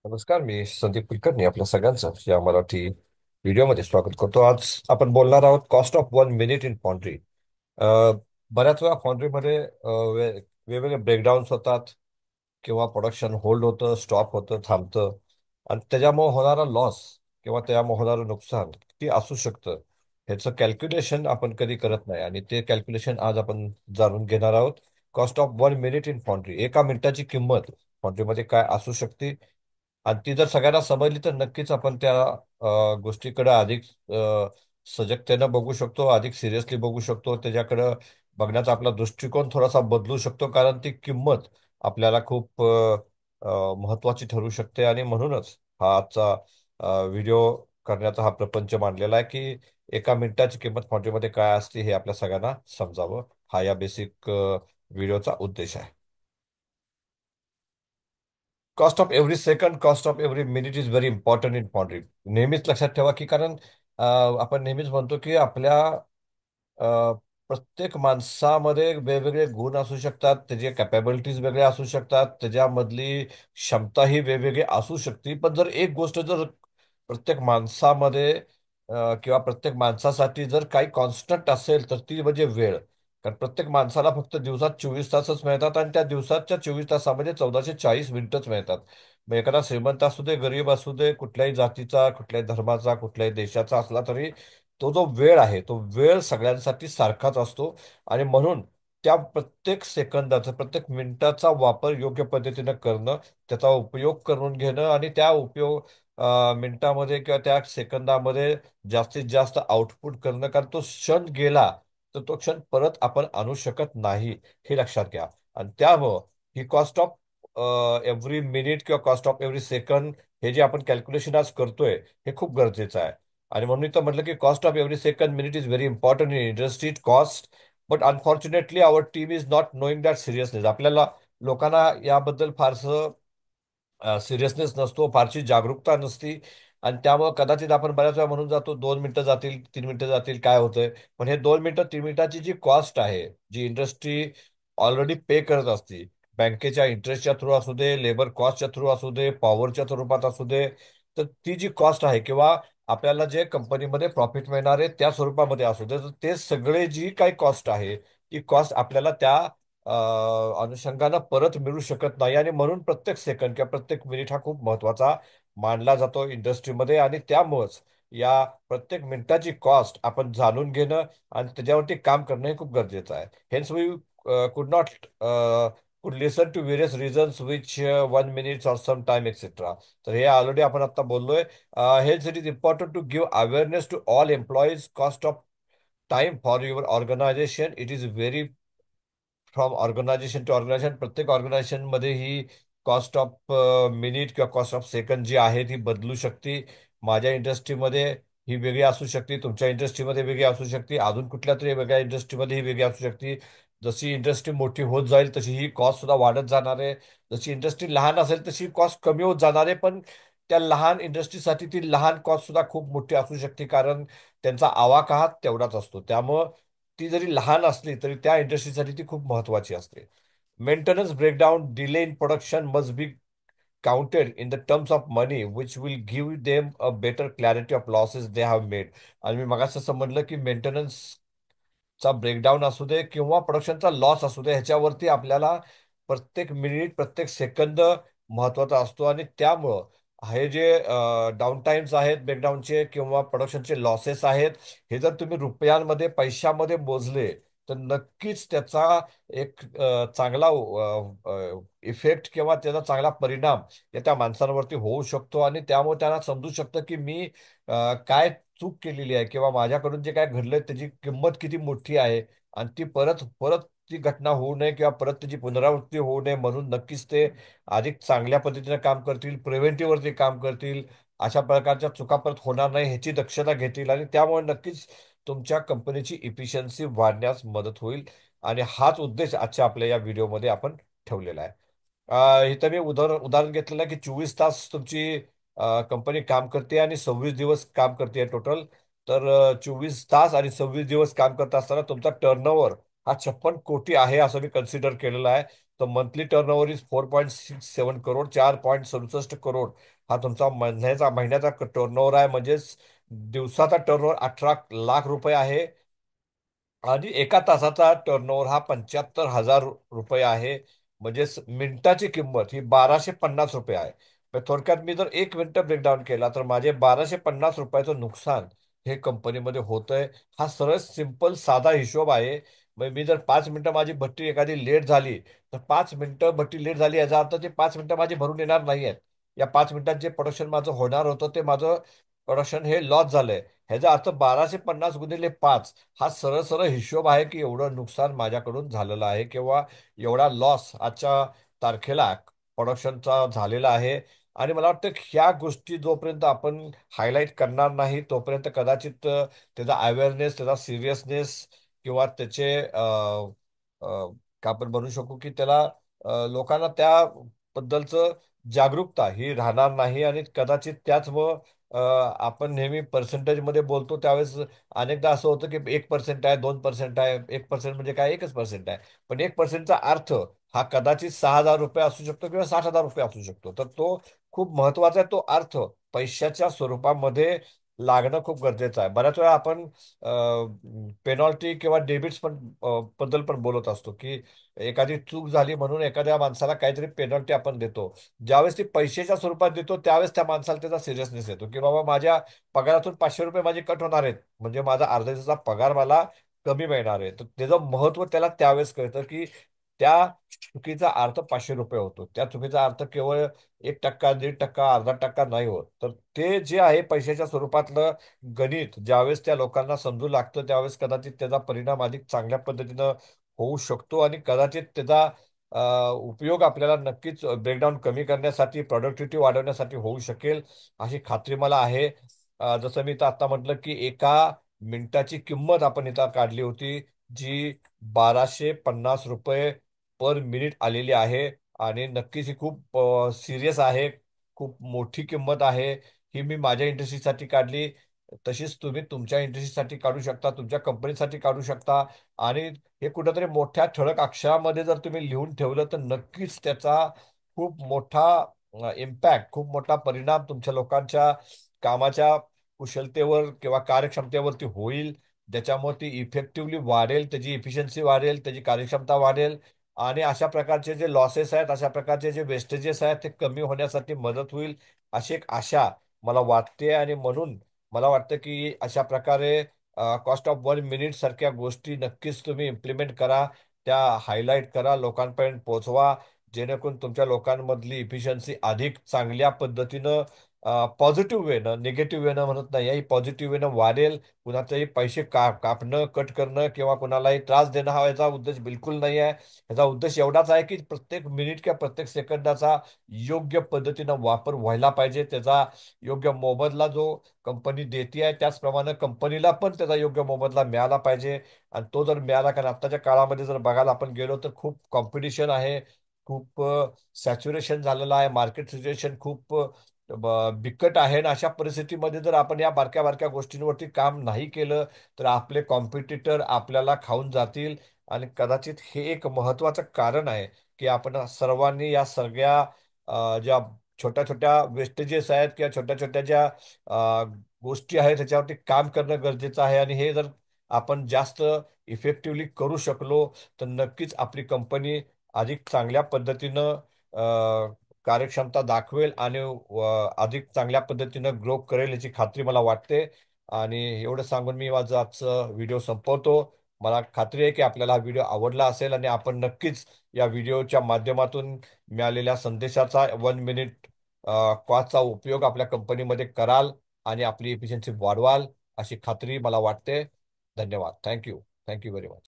नमस्कार, मी संदीप कुलकर्णी आपल्या सगळ्यांचं या मराठी व्हिडिओमध्ये स्वागत करतो. आज आपण बोलणार आहोत cost of 1 minute in foundry. बऱ्याच वेळा फॉन्ड्रीमध्ये वेगवेगळे ब्रेकडाऊन्स होतात किंवा प्रोडक्शन होल्ड होतं, स्टॉप होतं, थांबतं आणि त्याच्यामुळे होणारा लॉस किंवा त्यामुळे होणारं नुकसान किती असू शकतं ह्याचं कॅल्क्युलेशन आपण कधी करत नाही आणि ते कॅल्क्युलेशन आज आपण जाणून घेणार आहोत. Cost of 1 minute in foundry, 1 मिनिटाची किंमत फॉन्ड्रीमध्ये काय असू शकते आणि ती जर सगळ्यांना समजली तर नक्कीच आपण त्या गोष्टीकडे अधिक सजगतेनं बघू शकतो, अधिक सिरियसली बघू शकतो. त्याच्याकडं बघण्याचा आपला दृष्टिकोन थोडासा बदलू शकतो, कारण ती किंमत आपल्याला खूप महत्वाची ठरू शकते. आणि म्हणूनच हा आजचा व्हिडिओ करण्याचा हा प्रपंच मांडलेला आहे की 1 मिनिटाची किंमत फॉन्ट्रीमध्ये काय असते हे आपल्या सगळ्यांना समजावं. हा या बेसिक व्हिडिओचा उद्देश आहे. Cost of every second, cost of every minute is very important in foundry. नेहमीच लक्षात ठेवा की कारण आपण नेहमीच म्हणतो की आपल्या अ, प्रत्येक माणसामध्ये वेगवेगळे गुण असू शकतात, त्याचे कॅपॅबिलिटीज वेगळे असू शकतात, त्याच्यामधली क्षमता ही वेगवेगळी असू शकते. पण जर एक गोष्ट जर प्रत्येक माणसामध्ये किंवा प्रत्येक माणसासाठी जर काही कॉन्स्टंट असेल तर ती म्हणजे वेळ. कारण प्रत्येक माणसाला फक्त दिवसात 24 तासच मिळतात आणि त्या दिवसाच्या 24 तासामध्ये 1440 मिनिटच मिळतात. मग एखादा श्रीमंत असू दे, गरीब असू दे, कुठल्याही जातीचा, कुठल्याही धर्माचा, कुठल्याही देशाचा असला तरी तो जो वेळ आहे तो वेळ सगळ्यांसाठी सारखाच असतो. आणि म्हणून त्या प्रत्येक सेकंदाचा, प्रत्येक मिनिटाचा वापर योग्य पद्धतीनं करणं, त्याचा उपयोग करून घेणं आणि त्या उपयोग मिनिटामध्ये किंवा त्या सेकंदामध्ये जास्तीत जास्त आउटपुट करणं. कारण तो क्षण गेला तर तो क्षण परत आपण आणू शकत नाही, हे लक्षात घ्या. आणि त्यामुळं ही कॉस्ट ऑफ एव्हरी मिनिट किंवा कॉस्ट ऑफ एव्हरी सेकंड हे जे आपण कॅल्क्युलेशन आज करतोय हे खूप गरजेचं आहे. आणि म्हणून मी तर म्हटलं की cost of every second minute is very important in industry cost. But unfortunately our team is not knowing that seriousness. आपल्याला लोकांना याबद्दल फारसं सिरियसनेस नसतो, फारशी जागरूकता नसती. आणि त्यामुळे कदाचित आपण बऱ्याच वेळा म्हणून जातो 2 मिनिटं जातील, 3 मिनिटं जातील, काय होतंय. पण हे 2 मिनिटं 3 मिनिटाची जी कॉस्ट आहे, जी इंडस्ट्री ऑलरेडी पे करत असते, बँकेच्या इंटरेस्टच्या थ्रू असू दे, लेबर कॉस्टच्या थ्रू असू दे, पॉवरच्या स्वरूपात असू दे, तर ती जी कॉस्ट आहे किंवा आपल्याला जे कंपनीमध्ये प्रॉफिट मिळणार आहे त्या स्वरूपामध्ये असू दे, तर ते सगळे जी काही कॉस्ट आहे ती कॉस्ट आपल्याला त्या अनुषंगानं परत मिळू शकत नाही. आणि म्हणून प्रत्येक सेकंड किंवा प्रत्येक मिनिट हा खूप महत्वाचा मानला जातो इंडस्ट्रीमध्ये. आणि त्यामुळंच या प्रत्येक मिनिटाची कॉस्ट आपण जाणून घेणं आणि त्याच्यावरती काम करणं हे खूप गरजेचं आहे. Hence we could not could listen to various reasons which 1 minute or some time etcetera. तर हे ऑलरेडी आपण आता बोललोय. Hence it is important to give awareness to all employees. Cost of time for your organisation it is vary from organisation to organisation. प्रत्येक ऑर्गनायझेशनमध्ये ही cost of minute किंवा cost of second जी आहे ती बदलू शकते. माझ्या इंडस्ट्रीमध्ये ही वेगळी असू शकते, तुमच्या इंडस्ट्रीमध्ये वेगळी असू शकते, अजून कुठल्या तरी वेगळ्या इंडस्ट्रीमध्ये ही वेगळी असू शकते. जशी इंडस्ट्री मोठी होत जाईल तशी ही कॉस्ट सुद्धा वाढत जाणार आहे. जशी इंडस्ट्री लहान असेल तशी कॉस्ट कमी होत जाणार आहे. पण त्या लहान इंडस्ट्रीसाठी ती लहान कॉस्ट सुद्धा खूप मोठी असू शकते, कारण त्यांचा आवाका तेवढाच असतो. त्यामुळं ती जरी लहान असली तरी त्या इंडस्ट्रीसाठी ती खूप महत्वाची असते. Maintenance breakdown, delay in production must be counted in the terms of money which will give them a better clarity of losses they have made. आणि मी मगाशी असं म्हणलं की मेंटेनन्स चा ब्रेकडाऊन असू दे किंवा प्रोडक्शनचा लॉस असू दे, ह्याच्यावरती आपल्याला प्रत्येक मिनिट, प्रत्येक सेकंद महत्वाचा असतो. आणि त्यामुळं हे जे डाऊन टाइम्स आहेत ब्रेकडाऊनचे किंवा प्रोडक्शनचे लॉसेस आहेत, हे जर तुम्ही रुपयांमध्ये, पैशामध्ये मोजले तर नक्कीच त्याचा एक चांगला इफेक्ट किंवा त्याचा चांगला परिणाम या त्या माणसांवरती होऊ शकतो. आणि त्यामुळे त्यांना समजू शकतं की मी काय चूक केलेली आहे किंवा माझ्याकडून जे काय घडलंय त्याची किंमत किती मोठी आहे. आणि ती परत परत ती घटना होऊ नये किंवा परत त्याची पुनरावृत्ती होऊ नये म्हणून नक्कीच ते अधिक चांगल्या पद्धतीने काम करतील, प्रिव्हेंटिव्ह वरती काम करतील, अशा प्रकारच्या चुका परत होणार नाही ह्याची दक्षता घेतील. आणि त्यामुळे नक्कीच तुमच्या कंपनीची इफिशियन्सी वाढण्यास मदत होईल. आणि हाच उद्देश आजच्या आपल्या या व्हिडिओमध्ये आपण ठेवलेला आहे. इथं मी उदाहरण घेतलेलं आहे की 24 तास तुमची कंपनी काम करते आणि 26 दिवस काम करते टोटल. तर 24 तास आणि 26 दिवस काम करत असताना तुमचा टर्नओव्हर हा 56 कोटी आहे असं मी कन्सिडर केलेलं आहे. तर monthly turnover is 4.67 crore, 4.67 crore हा तुमचा महिन्याचा टर्नओव्हर आहे. म्हणजेच दिवसाचा टर्नओव्हर 18 लाख रुपये आहे. आणि एका तासाचा टर्नओव्हर हा 75,000 रुपये आहे. म्हणजे मिनिटाची किंमत ही 1250 रुपये आहे. थोडक्यात मी जर 1 मिनिट ब्रेकडाऊन केला तर माझे 1250 रुपयाचं नुकसान हे कंपनीमध्ये होतंय. हा सरळ सिंपल साधा हिशोब आहे. म्हणजे मी जर 5 मिनिटं माझी भट्टी एखादी लेट झाली, तर 5 मिनिटं भट्टी लेट झाली याचा अर्थ ते 5 मिनिटं माझी भरून येणार नाही आहेत. या 5 मिनिटात जे प्रोडक्शन माझं होणार होतं ते माझं प्रोडक्शन हे लॉस झालंय. ह्याचा अर्थ 1250 गुणिले 5 हा सरळ सरळ हिशोब आहे की एवढं नुकसान माझ्याकडून झालेलं आहे किंवा एवढा लॉस आजच्या तारखेला प्रोडक्शनचा झालेला आहे. आणि मला वाटतं की ह्या गोष्टी जोपर्यंत आपण हायलाईट करणार नाही तोपर्यंत कदाचित त्याचा अवेअरनेस, त्याचा सिरियसनेस किंवा त्याचे का आपण म्हणू शकू की त्याला लोकांना त्याबद्दलचं जागरूकता ही राहणार नाही. आणि कदाचित त्याच आपण नेहमी पर्सेंटेजमध्ये बोलतो त्यावेळेस अनेकदा असं होतं की 1% आहे, 2% आहे. 1% म्हणजे काय, 1% आहे. पण 1%चा अर्थ हा कदाचित 6,000 रुपये असू शकतो किंवा 60,000 रुपये असू शकतो. तर तो खूप महत्वाचा आहे. तो अर्थ पैशाच्या स्वरूपामध्ये लागणं खूप गरजेचं आहे. बऱ्याच वेळा आपण पेनॉल्टी किंवा डेबिट्स पण बद्दल पण बोलत असतो की एखादी चूक झाली म्हणून एखाद्या माणसाला काहीतरी पेनल्टी आपण देतो. ज्यावेळेस ती पैशाच्या स्वरूपात देतो त्यावेळेस त्या माणसाला त्याचा सिरियसनेस येतो की बाबा माझ्या पगारातून 500 रुपये माझे कट होणार आहेत, म्हणजे माझा अर्ध्या दिवसाचा पगार मला कमी मिळणार आहे. तर त्याचं महत्व त्याला त्यावेळेस कळतं की त्या चुकीचा अर्थ 500 रुपये होतो. त्या चुकीचा अर्थ केवळ 1%, 1.5%, अर्धा टक्का नाही होत. तर ते जे आहे पैशाच्या स्वरूपातलं गणित ज्यावेळेस त्या लोकांना समजू लागतं त्यावेळेस कदाचित त्याचा परिणाम अधिक चांगल्या पद्धतीनं होऊ शकतो. आणि कदाचित त्याचा उपयोग आपल्याला नक्कीच ब्रेकडाऊन कमी करण्यासाठी, प्रॉडक्टिव्हिटी वाढवण्यासाठी होऊ शकेल अशी खात्री मला आहे. जसं मी इथं आता म्हटलं की एका मिनिटाची किंमत आपण इथं काढली होती जी 1250 रुपये पर मिनिट आलेली आहे. आणि नक्कीच ही खूप सिरियस आहे, खूप मोठी किंमत आहे. ही मी माझ्या इंडस्ट्रीसाठी काढली, तशीच तुम्ही तुमच्या इंडस्ट्रीसाठी काढू शकता, तुमच्या कंपनीसाठी काढू शकता. आणि हे कुठेतरी मोठ्या ठळक अक्षरामध्ये जर तुम्ही लिहून ठेवलं तर नक्कीच त्याचा खूप मोठा इम्पॅक्ट, खूप मोठा परिणाम तुमच्या लोकांच्या कामाच्या कुशलतेवर किंवा कार्यक्षमतेवरती होईल. ज्याच्यामुळे ती इफेक्टिव्हली वाढेल, त्याची इफिशियन्सी वाढेल, त्याची कार्यक्षमता वाढेल. आणि अशा प्रकारचे जे लॉसेस आहेत, अशा प्रकारचे जे वेस्टेजेस आहेत ते कमी होण्यासाठी मदत होईल अशी एक आशा मला वाटते. आणि म्हणून मला वाटतं की अशा प्रकारे कॉस्ट ऑफ 1 मिनिट सारख्या गोष्टी नक्कीच तुम्ही इम्प्लिमेंट करा, त्या हायलाईट करा, लोकांपर्यंत पोहोचवा, जेणेकरून तुमच्या लोकांमधली इफिशियन्सी अधिक चांगल्या पद्धतीनं पॉझिटिव्ह वेनं, निगेटिव्ह वेनं म्हणत नाही, ही पॉझिटिव्ह वेनं वाढेल. कुणाचेही पैसे कापणं, कट करणं किंवा कुणालाही त्रास देणं हा याचा उद्देश बिलकुल नाही आहे. याचा उद्देश एवढाच आहे की प्रत्येक मिनिट किंवा प्रत्येक सेकंदाचा योग्य पद्धतीनं वापर व्हायला पाहिजे. त्याचा योग्य मोबदला जो कंपनी देते आहे त्याचप्रमाणे कंपनीला पण त्याचा योग्य मोबदला मिळाला पाहिजे. आणि तो जर मिळाला, कारण आत्ताच्या काळामध्ये जर बघायला आपण गेलो तर खूप कॉम्पिटिशन आहे, खूप सॅच्युरेशन झालेलं आहे, मार्केट सिच्युएशन खूप बिकट आहे. आणि अशा परिस्थितीमध्ये जर आपण या बारक्या बारक्या गोष्टींवरती काम नाही केलं तर आपले कॉम्पिटिटर आपल्याला खाऊन जातील. आणि कदाचित हे एक महत्वाचं कारण आहे की आपण सर्वांनी या सगळ्या ज्या छोट्या छोट्या वेस्टेजेस आहेत किंवा छोट्या छोट्या ज्या अ, गोष्टी आहेत त्याच्यावरती काम करणं गरजेचं आहे. आणि हे जर आपण जास्त इफेक्टिव्हली करू शकलो तर नक्कीच आपली कंपनी अधिक चांगल्या पद्धतीनं कार्यक्षमता दाखवेल आणि अधिक चांगल्या पद्धतीनं ग्रो करेल याची खात्री मला वाटते. आणि एवढं सांगून मी माझा आजचा व्हिडिओ संपवतो. मला खात्री आहे की आपल्याला हा व्हिडिओ आवडला असेल आणि आपण नक्कीच या व्हिडिओच्या माध्यमातून मिळालेल्या संदेशाचा 1 मिनिट कॉजचा उपयोग आपल्या कंपनीमध्ये कराल आणि आपली एफिशियन्सी वाढवाल अशी खात्री मला वाटते. धन्यवाद. Thank you very much.